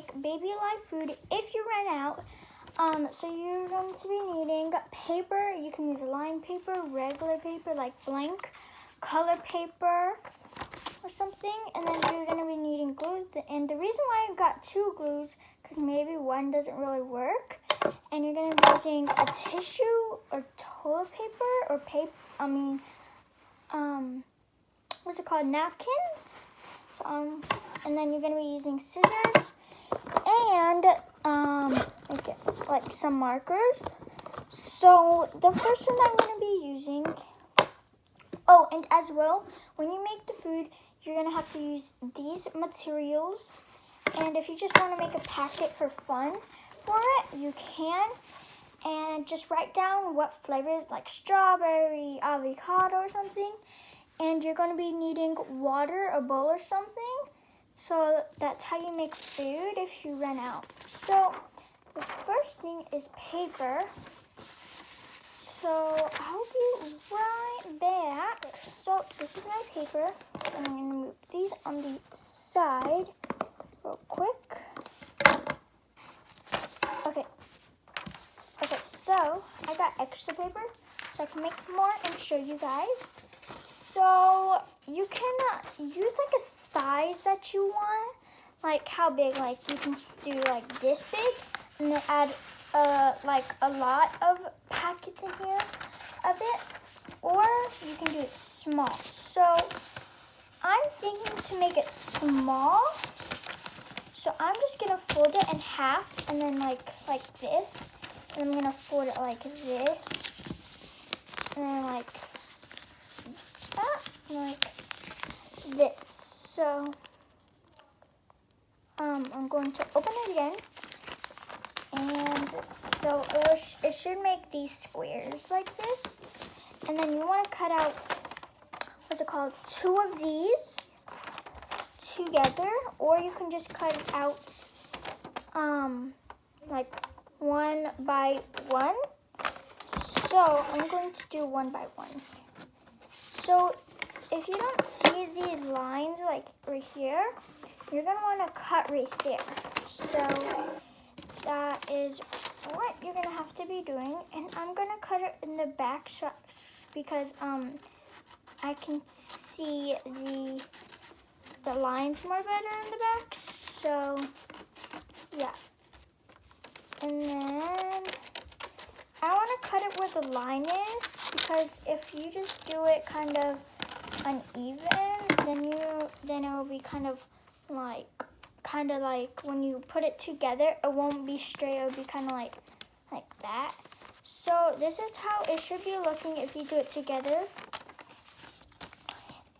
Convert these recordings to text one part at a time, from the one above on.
make baby alive food if you run out. So you're going to be needing paper. You can use line paper, regular paper, like blank, color paper, or something. And then you're going to be needing glue. And the reason why I got 2 glues, because maybe one doesn't really work. And you're going to be using a tissue or toilet paper or what's it called? Napkins. So, and then you're going to be using scissors and like some markers. So the first one I'm going to be using. Oh, and as well, when you make the food, you're going to have to use these materials. And if you just want to make a packet for fun for it, you can. And just write down what flavors, like strawberry, avocado, or something. And you're going to be needing water, a bowl or something. So that's how you make food if you run out. So the first thing is paper. So I'll be right back. So this is my paper. And I'm going to move these on the side real quick. Okay, so I got extra paper so I can make more and show you guys. So you can use like a size that you want, like how big, like you can do like this big and then add like a lot of packets in here of it, or you can do it small. So I'm thinking to make it small, so I'm just gonna fold it in half and then like this, and I'm gonna fold it like this, and then like that, like this. So I'm going to open it again, and so it should make these squares like this, and then you want to cut out, what's it called, 2 of these together, or you can just cut it out like 1 by 1. So I'm going to do 1 by 1. So if you don't see these lines like right here, you're going to want to cut right there. So that is what you're going to have to be doing. And I'm going to cut it in the back because I can see the lines more better in the back. So yeah. And then I want to cut it where the line is, because if you just do it kind of uneven, then it will be kind of like when you put it together, it won't be straight. It will be kind of like that. So this is how it should be looking if you do it together.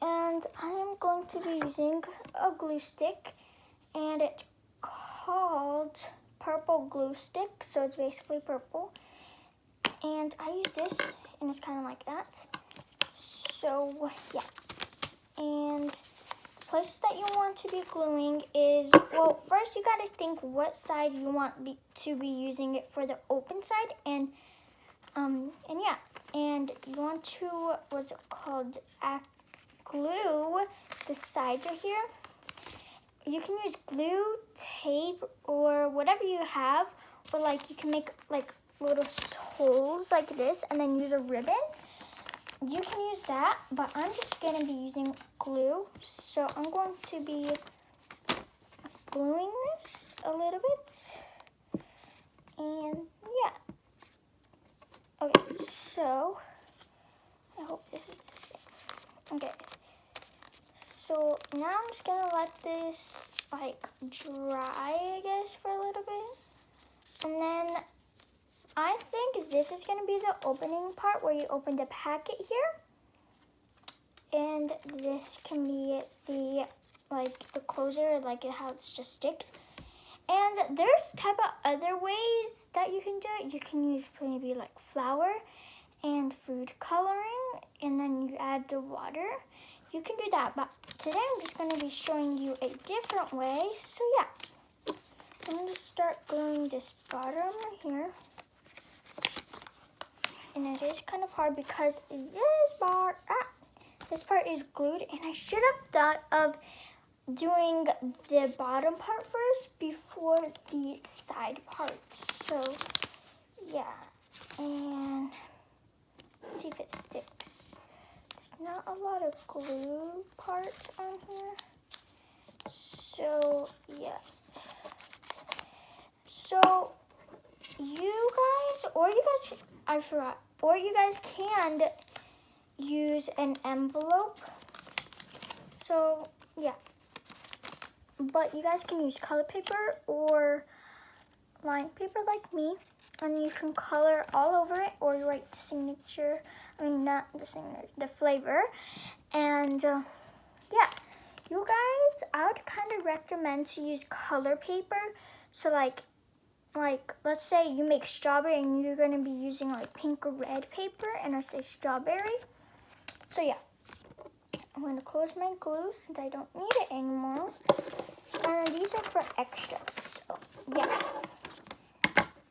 And I am going to be using a glue stick, and it's called purple glue stick, so it's basically purple. And I use this, and it's kind of like that. So yeah. And places that you want to be gluing is, well, first you got to think what side you want to be using it for, the open side, and yeah, and you want to, what's it called, glue the sides right here. You can use glue, tape, or whatever you have, or like you can make like little holes like this and then use a ribbon. You can use that, but I'm just going to be using glue. So I'm going to be gluing this a little bit. And yeah. Okay, so I hope this is the same. Okay. So now I'm just going to let this like dry, I guess, for a little bit. And then I think this is going to be the opening part where you open the packet here. And this can be the closer, like how it just sticks. And there's type of other ways that you can do it. You can use maybe like flour and food coloring, and then you add the water. You can do that, but today I'm just going to be showing you a different way. So yeah, I'm going to start gluing this bottom right here. And it is kind of hard because this part is glued, and I should have thought of doing the bottom part first before the side parts. So yeah, and see if it sticks. There's not a lot of glue parts on here. So yeah. So you guys, I forgot, or you guys can use an envelope. So yeah, but you guys can use color paper or lined paper like me, and you can color all over it, or you write the signature, not the signature, the flavor. And yeah, you guys, I would kind of recommend to use color paper. So like let's say you make strawberry and you're going to be using like pink or red paper, and I say strawberry. So yeah, I'm going to close my glue since I don't need it anymore. And these are for extras. So yeah.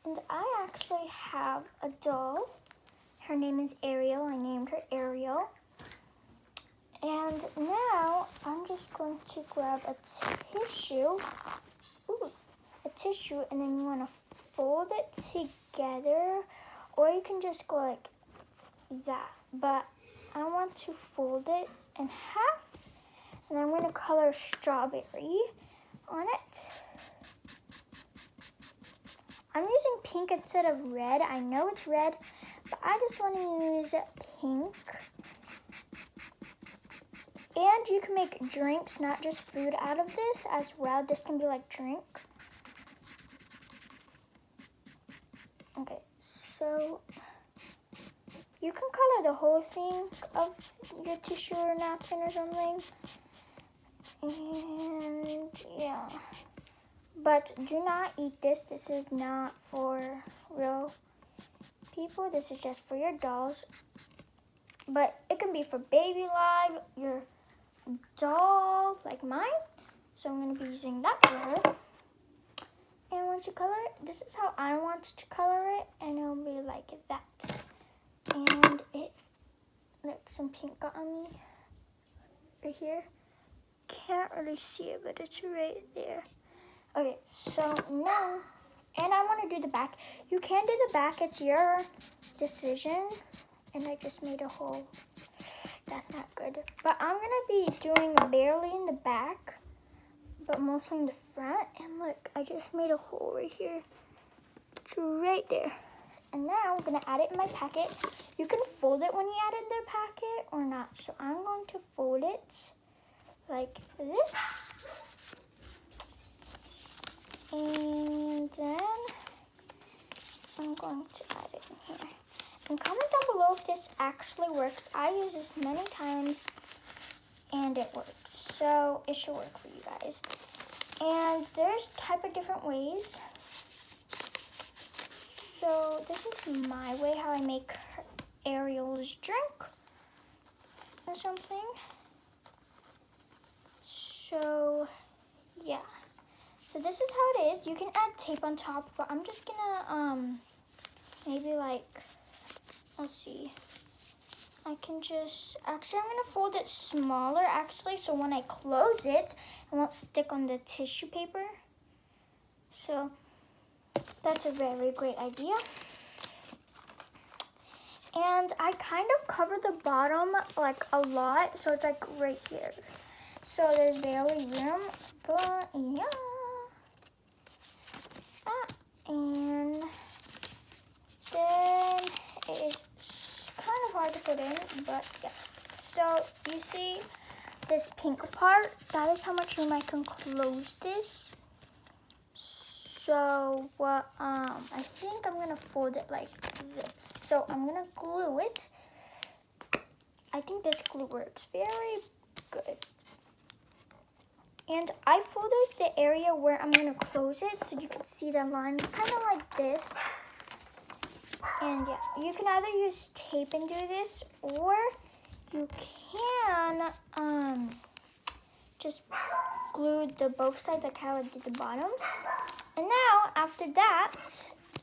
And I actually have a doll. Her name is Ariel. I named her Ariel. And now I'm just going to grab a tissue. Ooh, a tissue, and then you want to fold it together, or you can just go like that. But I want to fold it in half, and I'm going to color strawberry on it. I'm using pink instead of red. I know it's red, but I just want to use pink. And you can make drinks, not just food, out of this as well. This can be like drink. Okay, so you can color the whole thing of your tissue or napkin or something. And yeah. But do not eat this. This is not for real people. This is just for your dolls. But it can be for baby live, your doll, like mine. So I'm going to be using that for her. And once you color it, this is how I want to color it. And it'll be like that. And it, like some pink got on me right here. Can't really see it, but it's right there. Okay, so now, and I want to do the back. You can do the back, it's your decision. And I just made a hole. That's not good. But I'm going to be doing barely in the back, but mostly in the front. And look, I just made a hole right here. It's right there. And now I'm going to add it in my packet. You can fold it when you add it in their packet or not. So I'm going to fold it like this. And then I'm going to add it in here. And comment down below if this actually works. I use this many times and it works. So it should work for you guys. And there's type of different ways. So this is my way how I make Ariel's drink or something. So yeah. So this is how it is. You can add tape on top, but I'm just gonna maybe like, let's see. I can just, actually I'm gonna fold it smaller actually, so when I close it, it won't stick on the tissue paper. So that's a very great idea. And I kind of cover the bottom like a lot, so it's like right here. So there's barely room, but yeah. And then it is kind of hard to put in, but yeah. So you see this pink part, that is how much room I can close this. So I think I'm gonna fold it like this. So I'm gonna glue it. I think this glue works very good. And I folded the area where I'm gonna close it so you can see the line kind of like this. And yeah, you can either use tape and do this, or you can just glue the both sides like how I did the bottom. And now after that,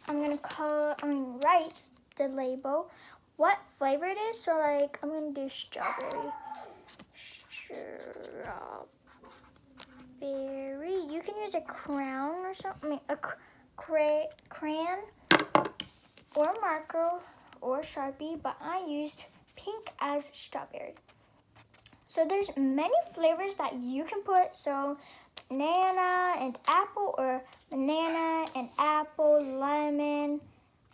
I'm gonna write the label, what flavor it is. So like I'm gonna do strawberry. berry. You can use a crown or something, I mean, a crayon or marker or Sharpie, but I used pink as strawberry. So there's many flavors that you can put. So banana and apple, or banana and apple, lemon,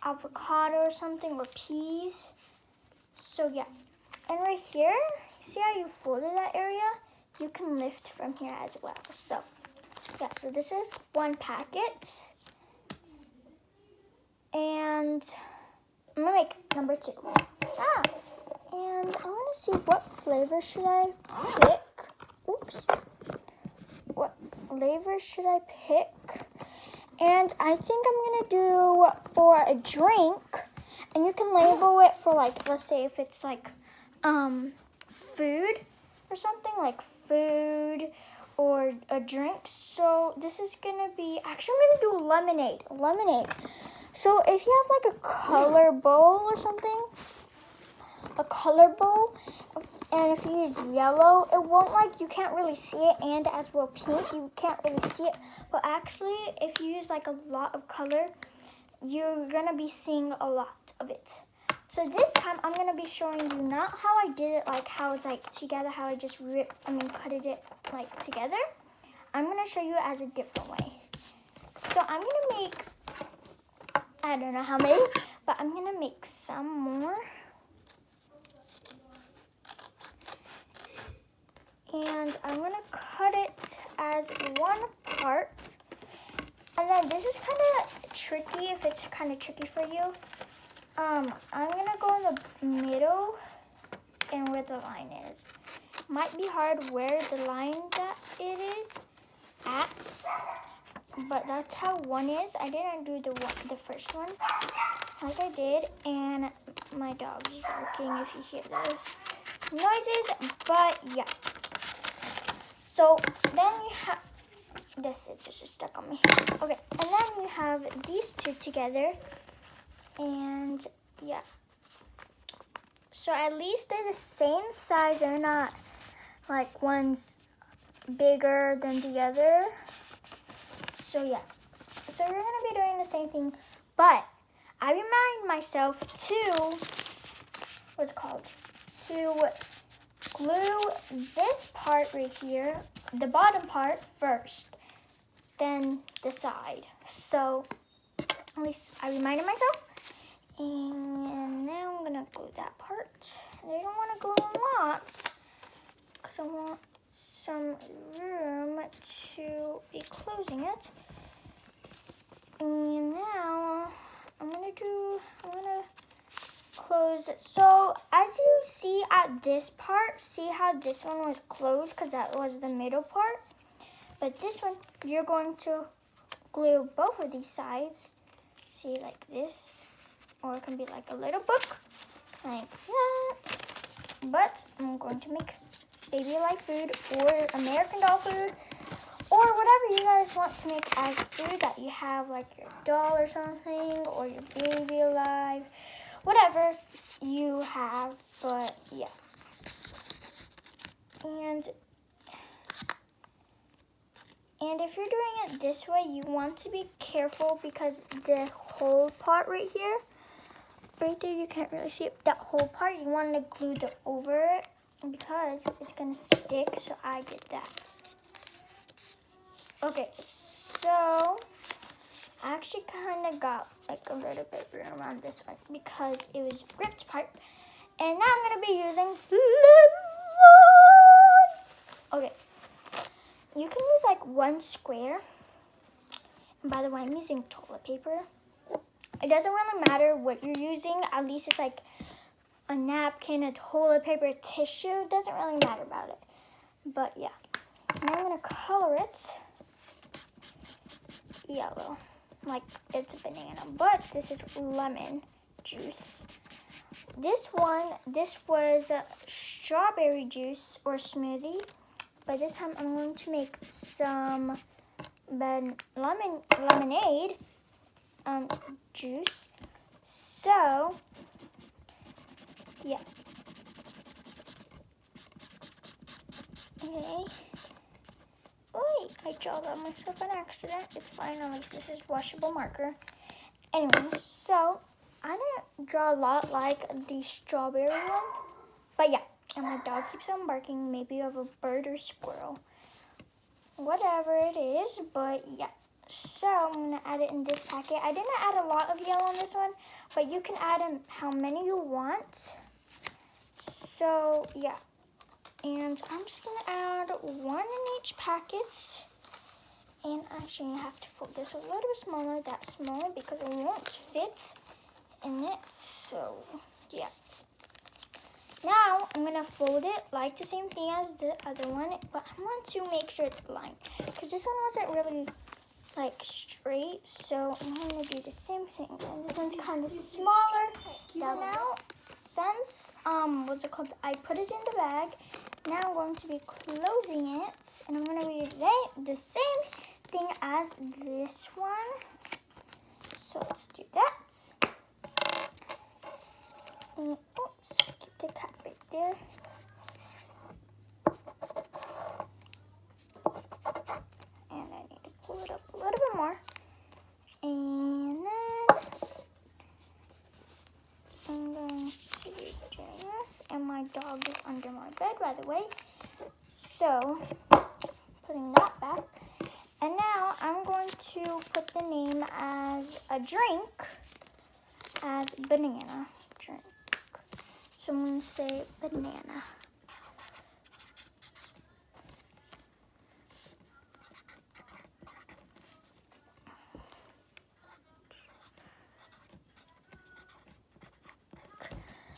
avocado or something, or peas. So yeah, and right here, see how you folded that area? You can lift from here as well. So yeah, so this is one packet. And I'm gonna make number 2. And I wanna see what flavor should I pick. Oops. What flavor should I pick? And I think I'm gonna do for a drink, and you can label it for, like, let's say if it's like food or something, like food or a drink. So this is gonna be, actually I'm gonna do lemonade. So if you have like a color bowl or something, and if you use yellow, it won't, like, you can't really see it, and as well pink, you can't really see it. But actually, if you use like a lot of color, you're gonna be seeing a lot of it. So this time I'm gonna be showing you not how I did it, like how it's like together, how I just cut it like together. I'm gonna show you as a different way. So I'm gonna make, I don't know how many, but I'm gonna make some more. And I'm gonna cut it as one part. And then this is kind of tricky, if it's kind of tricky for you. I'm gonna go in the middle and where the line is. Might be hard where the line that it is at, but that's how one is. I didn't do the first one like I did, and my dog is barking if you hear those noises, but yeah. So then you have, this scissors is stuck on me. Okay, and then you have these two together, and yeah. So at least they're the same size. They're not like one's bigger than the other. So yeah. So we're gonna be doing the same thing, but I remind myself to, to glue this part right here, the bottom part first, then the side. So at least I reminded myself. And now I'm gonna glue that part. And I don't want to glue lots because I want some room to be closing it. And now I'm gonna close it. So as you see at this part, see how this one was closed because that was the middle part. But this one, you're going to glue both of these sides. See, like this. Or it can be like a little book, like that. But I'm going to make baby alive food or American doll food or whatever you guys want to make as food that you have, like your doll or something, or your baby alive, whatever you have. But yeah. And if you're doing it this way, you want to be careful because the whole part right here, right there, you can't really see it. That whole part, you want to glue over it because it's going to stick, so I did that. Okay, so I actually kind of got like a little bit room around this one because it was ripped apart. And now I'm going to be using lemon. Okay, you can use like one square. And by the way, I'm using toilet paper. It doesn't really matter what you're using. At least it's like a napkin, a toilet paper, a tissue. It doesn't really matter about it. But yeah. Now I'm going to color it yellow. Like it's a banana. But this is lemon juice. This was strawberry juice or smoothie. But this time I'm going to make some lemonade juice. So yeah. Okay. Wait, I draw that myself on accident. It's fine, at least this is washable marker. Anyway, so I didn't draw a lot like the strawberry one. But yeah, and my dog keeps on barking, maybe of a bird or squirrel. Whatever it is, but yeah. So I'm gonna add it in this packet. I didn't add a lot of yellow on this one, but you can add in how many you want. So yeah, and I'm just gonna add one in each packet. And actually I have to fold this a little bit smaller, that smaller, because it won't fit in it. So yeah. Now I'm gonna fold it like the same thing as the other one, but I want to make sure it's aligned because this one wasn't really like straight. So I'm gonna do the same thing, and this one's kind of smaller. So now, since what's it called? I put it in the bag. Now I'm going to be closing it, and I'm gonna be doing the same thing as this one. So let's do that. And, oops, keep the cap right there. And I need to pull it up a little bit more. And then I'm going to be doing this. And my dog is under my bed, by the way. So, putting that back. And now I'm going to put the name as a drink, as banana drink. So I'm going to say banana.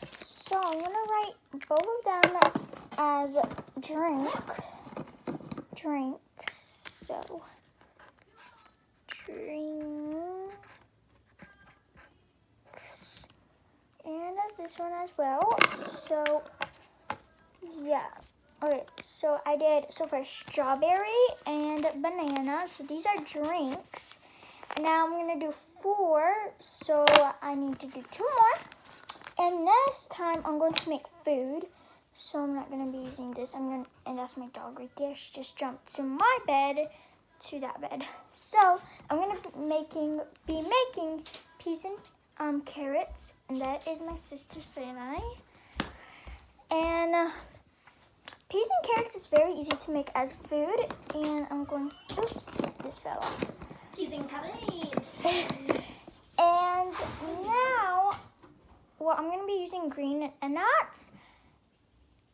So I'm going to write both of them as drinks. So drinks. And as this one as well. So yeah. Okay, so I did, so for strawberry and banana, so these are drinks. Now I'm going to do 4, so I need to do 2 more. And this time I'm going to make food, so I'm not going to be using this. And that's my dog right there. She just jumped to my bed, to that bed. So I'm going to be making peas and carrots, and that is my sister Sinai. And peas and carrots is very easy to make as food, and I'm going, oops, this fell off. Peas and carrots. And now, well, I'm going to be using green, and not,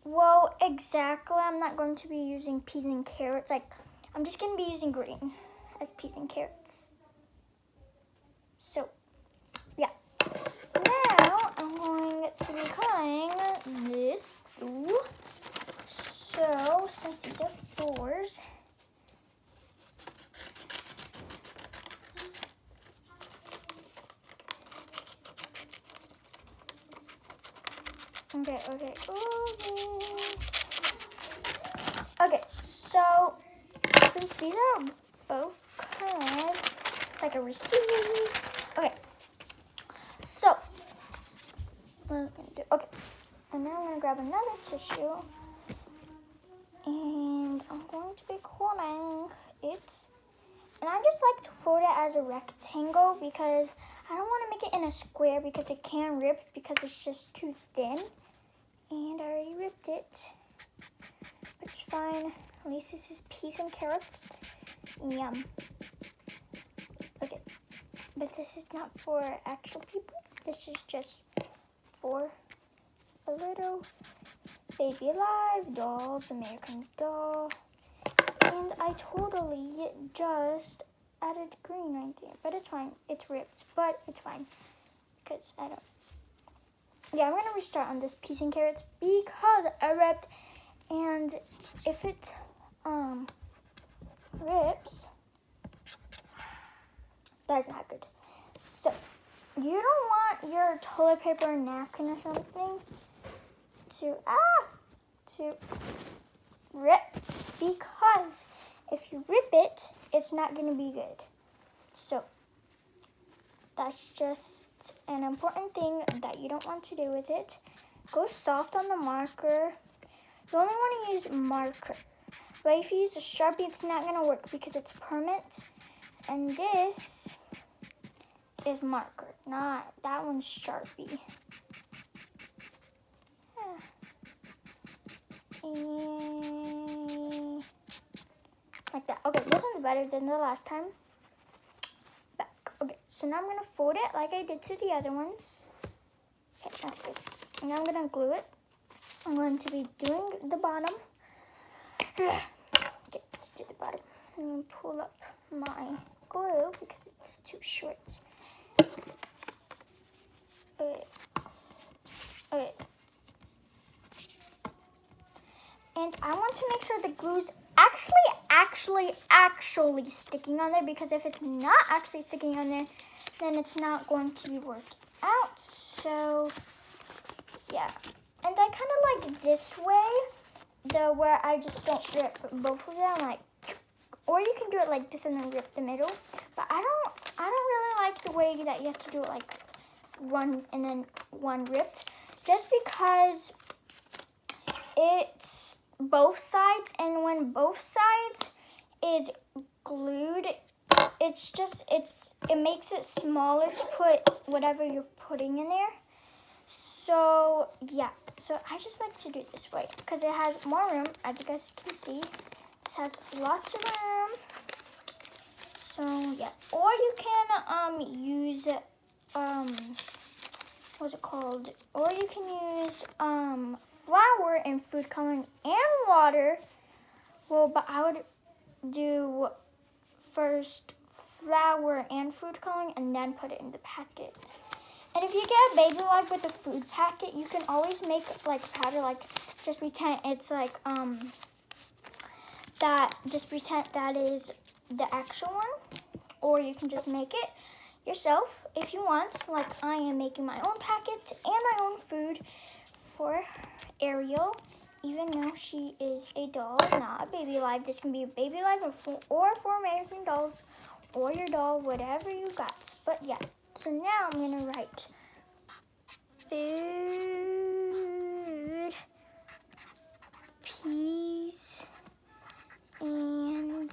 well, exactly, I'm not going to be using peas and carrots, like, I'm just going to be using green as peas and carrots. So, yeah. Now, I'm going to be cutting this through. So, since these are 4s, okay, so since these are both kind of like a receipt, okay, so what I'm gonna do, okay, and now I'm gonna grab another tissue, and I'm going to be cutting it. And I just like to fold it as a rectangle because I don't want to make it in a square because it can rip because it's just too thin. And I already ripped it, but it's fine. At least this is peas and carrots. Yum. Okay, but this is not for actual people. This is just for a little Baby Alive dolls, American Doll. And I totally just added green right there. But it's fine. It's ripped. But it's fine. Because I don't. Yeah, I'm going to restart on this peas and carrots because I ripped. And if it rips, that's not good. So, you don't want your toilet paper or napkin or something to rip, because if you rip it, it's not going to be good. So that's just an important thing that you don't want to do with it. Go soft on the marker. You only want to use marker. But if you use a Sharpie, it's not gonna work because it's permanent. And this is marker, not that one's Sharpie. And like that. Okay, this one's better than the last time. Back. Okay, so now I'm gonna fold it like I did to the other ones. Okay, that's good. And now I'm gonna glue it. I'm going to be doing the bottom. Okay, let's do the bottom. I'm gonna pull up my glue because it's too short. Okay. Okay. And I want to make sure the glue's actually sticking on there, because if it's not actually sticking on there, then it's not going to be working out. So, yeah. And I kind of like this way, where I just don't rip both of them, like, or you can do it like this and then rip the middle. But I don't really like the way that you have to do it like one and then one ripped, just because it's both sides, and when both sides is glued, it makes it smaller to put whatever you're putting in there. So yeah, so I just like to do it this way because it has more room. As you guys can see, it has lots of room. So yeah, or you can use what's it called? Or you can use flour and food coloring and water. Well, but I would do first flour and food coloring and then put it in the packet. And if you get Baby Life with the food packet, you can always make like powder, like just pretend it's like just pretend that is the actual one, or you can just make it yourself if you want. Like I am making my own packet and my own food for Ariel, even though she is a doll, not a Baby Life. This can be a Baby Life or for American Dolls, or your doll, whatever you got. But yeah, so now I'm gonna write food, peas, and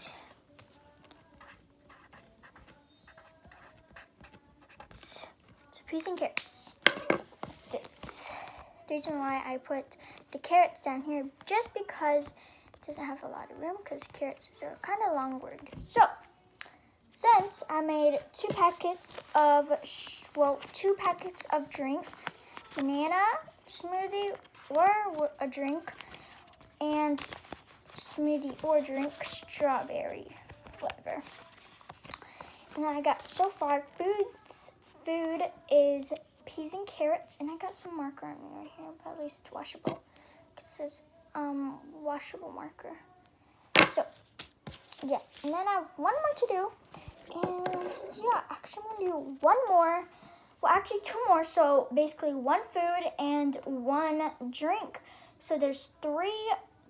peas and carrots. That's the reason why I put the carrots down here, just because it doesn't have a lot of room, because carrots are kind of long word. So, since I made two packets of drinks, banana smoothie or a drink, and smoothie or drink strawberry flavor. And then I got, so far, food is peas and carrots, and I got some marker on me right here, but at least it's washable. It says washable marker. So yeah, and then I have one more to do, and yeah, actually I'm gonna do one more. Well, actually two more. So basically one food and one drink. So there's 3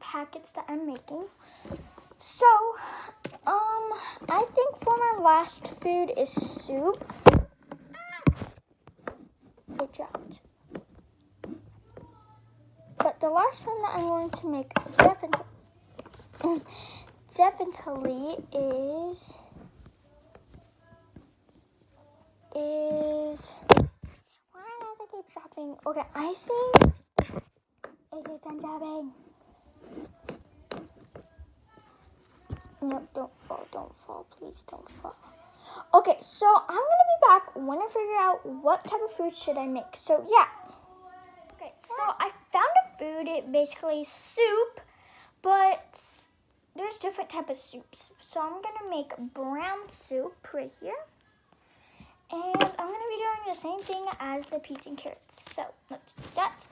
packets that I'm making. So I think for my last food is soup. It dropped. But the last one that I'm going to make definitely is why does it keep dropping? Okay, I think it keeps on dropping. No, don't fall, please don't fall. Okay, so I'm gonna be back when I figure out what type of food should I make. So yeah. Okay, so I found a food, basically soup, but there's different type of soups. So I'm gonna make brown soup right here. And I'm gonna be doing the same thing as the peas and carrots. So let's do that.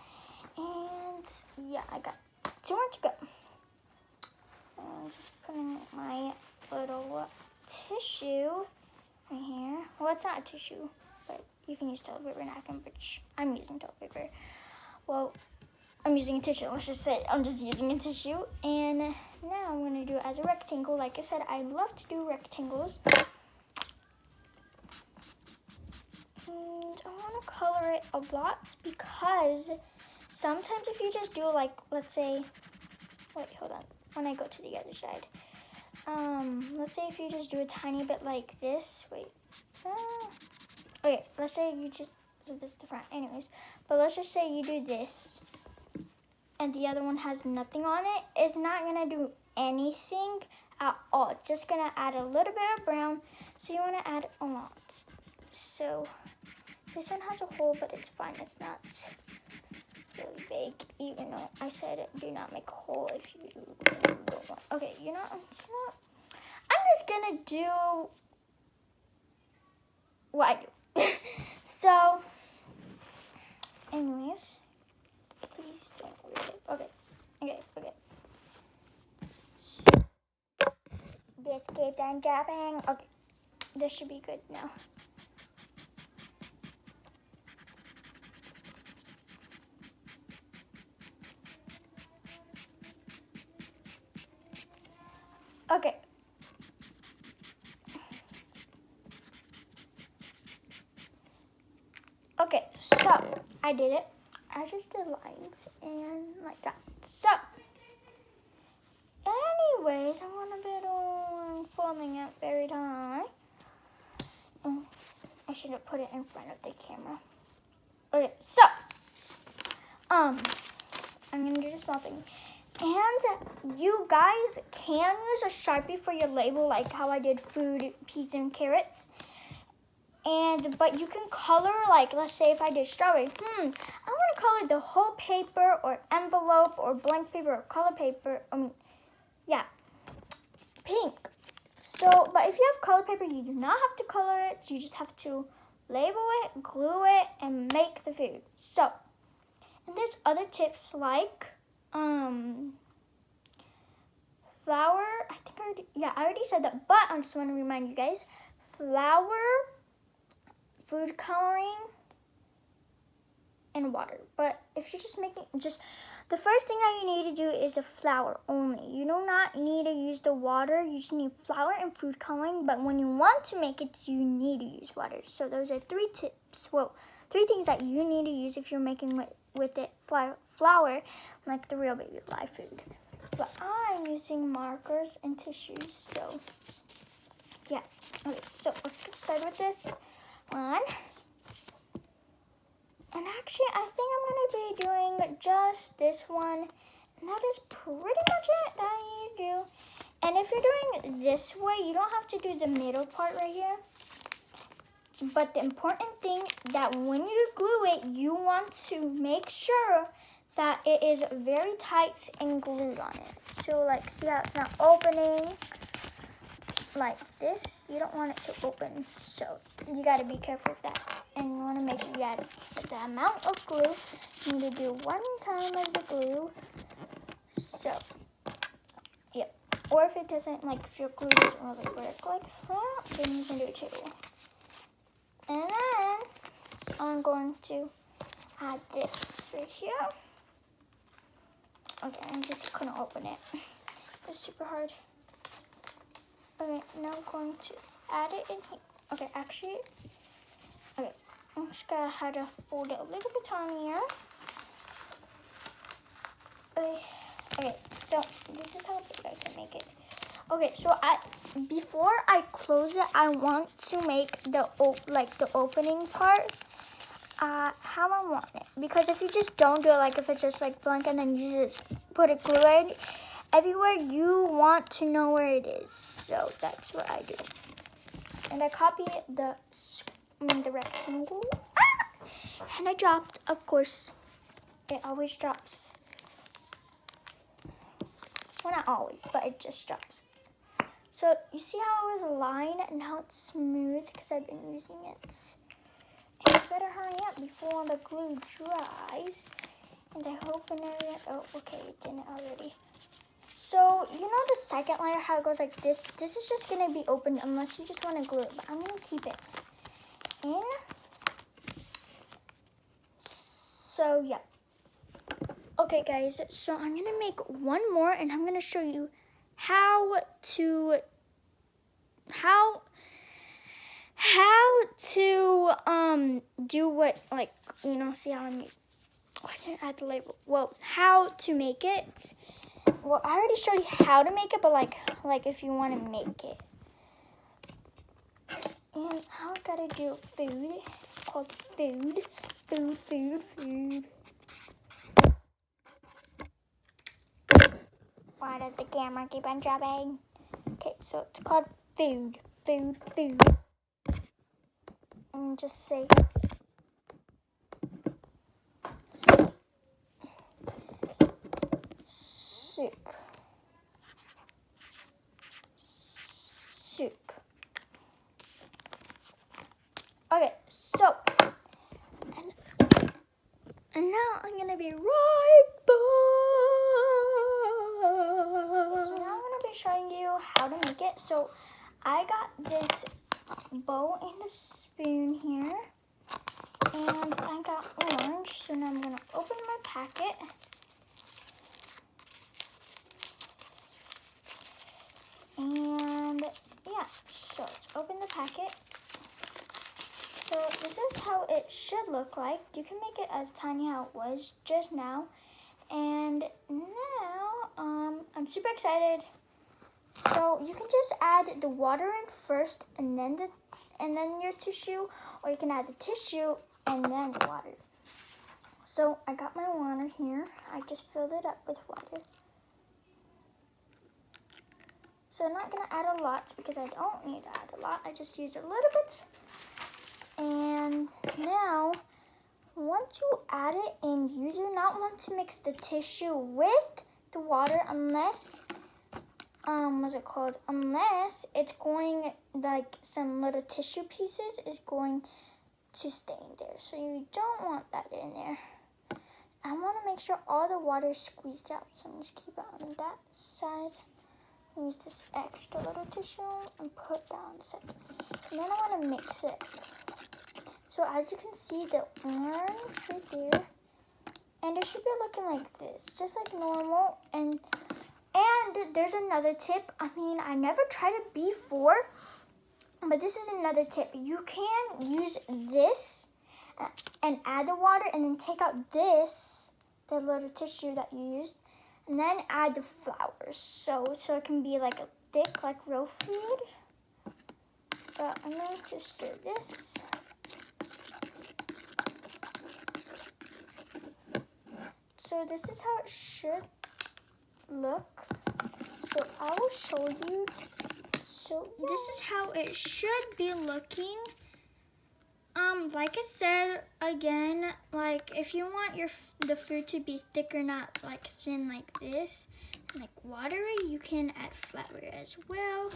And yeah, I got 2 more to go. I'm just putting my little tissue right here. Well, it's not a tissue, but you can use toilet paper napkin, which I'm using toilet paper. Well, I'm using a tissue. Let's just say I'm just using a tissue. And now I'm going to do it as a rectangle. Like I said, I love to do rectangles. And I want to color it a lot because sometimes if you just do like, let's say, wait, hold on. when I go to the other side. Let's say if you just do a tiny bit like this. Wait. Okay, let's say you just, so this is the front anyways. But let's just say you do this. And the other one has nothing on it. It's not going to do anything at all. It's just going to add a little bit of brown. So you want to add a lot. So this one has a hole, but it's fine. It's not really big, even though I said do not make a hole if you don't want. Okay, I'm just gonna do what I do. So, anyways, please don't read it. Okay. So, this keeps on dropping. Okay, this should be good now. Okay, so I did it. I just did lines and like that. So, anyways, I'm gonna be folding it very high. I should have put it in front of the camera. Okay, so I'm gonna do the small thing. And you guys can use a Sharpie for your label, like how I did food, peas, and carrots. But you can color, like, let's say if I did strawberry, I want to color the whole paper or envelope or blank paper or color paper. Pink. So, but if you have color paper, you do not have to color it. You just have to label it, glue it, and make the food. So, and there's other tips like, flour. I already said that, but I just want to remind you guys, flour, food coloring, and water. But if you're just making, the first thing that you need to do is the flour only. You do not need to use the water. You just need flour and food coloring. But when you want to make it, you need to use water. So those are 3 tips. Well, 3 things that you need to use if you're making with it flour, like the Real Baby Live food. But I'm using markers and tissues. So yeah. Okay. So let's get started with this one. And actually, I think I'm going to be doing just this one. And that is pretty much it that you do. And if you're doing it this way, you don't have to do the middle part right here. But the important thing that when you glue it, you want to make sure that it is very tight and glued on it. So like, see how it's not opening like this? You don't want it to open. So you got to be careful with that. And you want to make sure you add the amount of glue. You need to do 1 time of the glue. So, yep. Or if it doesn't, like if your glue doesn't really work like that, then you can do it too. And then I'm going to add this right here. Okay, I just couldn't open it. It's super hard. Okay, now I'm going to add it in here. Okay, actually, okay. I'm just gonna have to fold it a little bit tinier. Okay, so this is how big I can make it. Okay, so before I close it, I want to make the opening part how I want it. Because if you just don't do it, like if it's just like blank and then you just put it glue in everywhere, you want to know where it is. So that's what I do. And I copy the rectangle. And I dropped, of course. It always drops. Well, not always, but it just drops. So you see how it was a line and now it's smooth because I've been using it. And you better hurry up before the glue dries. And I hope oh, okay, it didn't already. So, you know the second layer, how it goes like this? This is just going to be open unless you just want to glue it. But I'm going to keep it in. So, yeah. Okay, guys. So, I'm going to make one more. And I'm going to show you how to do what, like, you know, see how I didn't add the label. Well, how to make it. well, I already showed you how to make it, but like if you want to make it. And now I gotta do food. It's called food. Food. Why does the camera keep on dropping? Okay, so it's called food. And just say soup. Okay, so and now I'm gonna be right back. So now I'm gonna be showing you how to make it. So I got this bowl and a spoon here, and I got orange. So now I'm gonna open my packet. And yeah, so let's open the packet. So this is how it should look like. You can make it as tiny how it was just now. And now I'm super excited. So you can just add the water in first and then your tissue, or you can add the tissue and then the water. So I got my water here. I just filled it up with water. So I'm not gonna add a lot because I don't need to add a lot. I just used a little bit. And now, once you add it in, you do not want to mix the tissue with the water unless, unless it's going, like some little tissue pieces is going to stay in there. So you don't want that in there. I want to make sure all the water is squeezed out. So I'm just keep it on that side. Use this extra little tissue and put that on the side. And then I want to mix it. So as you can see, the orange right there, and it should be looking like this, just like normal. And there's another tip. I mean, I never tried it before, but this is another tip. You can use this and add the water, and then take out this, the little tissue that you used, and then add the flowers. So it can be like a thick, like real food. But I'm going to stir this. So this is how it should look. So I will show you. So this is how it should be looking. Like I said again, like if you want the food to be thicker, not like thin like this, like watery, you can add flour as well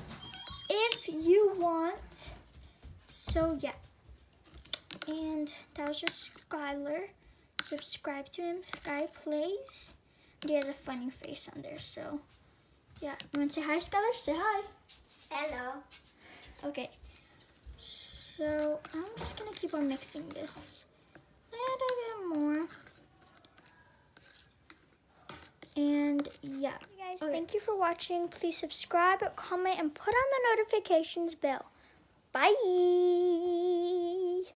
if you want. So yeah. And that was just Skylar. Subscribe to him, Sky Plays. And he has a funny face on there, so yeah. You want to say hi, Skylar? Say hi. Hello. Okay. So I'm just gonna keep on mixing this a little bit more. And yeah. Hey guys, thank you for watching. Please subscribe, comment, and put on the notifications bell. Bye.